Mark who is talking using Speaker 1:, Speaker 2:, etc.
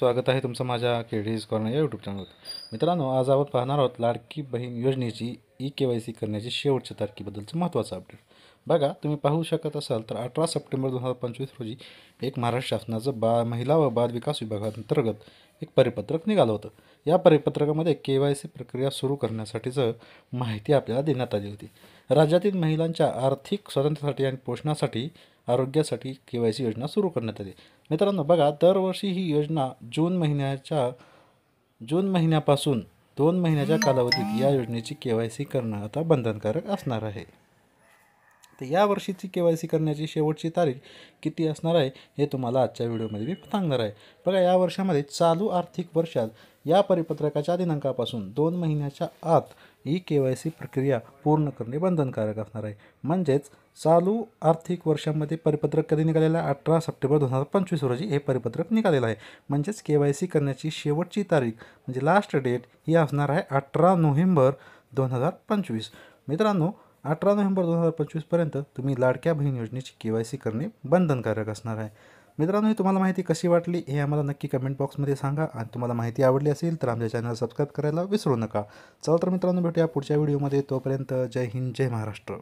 Speaker 1: स्वागत आहे तुमचं माझ्या केडीज कॉर्नर या यूट्यूब चॅनलवर. मित्रांनो, आज आपण पाहणार आहोत लाडकी बहीण योजनेची KYC करण्याची शेवटच्या तारखेबद्दलचं महत्त्वाचं अपडेट. बघा, तुम्ही पाहू शकत असाल तर 18 सप्टेंबर 2025 रोजी एक महाराष्ट्र शासनाचं महिला व बाल विकास विभागांतर्गत एक परिपत्रक निघालं होतं. या परिपत्रकामध्ये KYC प्रक्रिया सुरू करण्यासाठीचं माहिती आपल्याला देण्यात आली होती. राज्यातील महिलांच्या आर्थिक स्वातंत्र्यासाठी आणि पोषणासाठी आरोग्यासाठी KYC योजना सुरू करण्यात आली. मित्रांनो बघा, दरवर्षी ही योजना जून महिन्यापासून 2 महिन्याच्या कालावधीत या योजनेची KYC करणं आता बंधनकारक असणार आहे. तर या वर्षीची KYC करण्याची शेवटची तारीख किती असणार आहे हे तुम्हाला आजच्या व्हिडिओमध्ये मी सांगणार आहे. बघा, या वर्षामध्ये चालू आर्थिक वर्षात या परिपत्रकाच्या दिनांकापासून 2 महिन्याच्या आत KYC प्रक्रिया पूर्ण करणे बंधनकारक असणार आहे. म्हणजेच चालू आर्थिक वर्षामध्ये परिपत्रक कधी निघालेलं आहे? 18 सप्टेंबर 2025 रोजी हे परिपत्रक निघालेलं आहे. म्हणजेच KYC करण्याची शेवटची तारीख म्हणजे लास्ट डेट ही असणार आहे 18 नोव्हेंबर 2025. मित्रांनो, 18 नोव्हेंबर 2025पर्यंत तुम्ही लाडक्या बहीण योजनेची KYC करणे बंधनकारक असणार आहे. मित्रांनो, ही तुम्हाला माहिती कशी वाटली हे आम्हाला नक्की कमेंट बॉक्समध्ये सांगा. आणि तुम्हाला माहिती आवडली असेल तर आमच्या चॅनल सबस्क्राईब करायला विसरू नका. चला तर मित्रांनो, भेटूया पुढच्या व्हिडिओमध्ये. तोपर्यंत जय हिंद, जय महाराष्ट्र.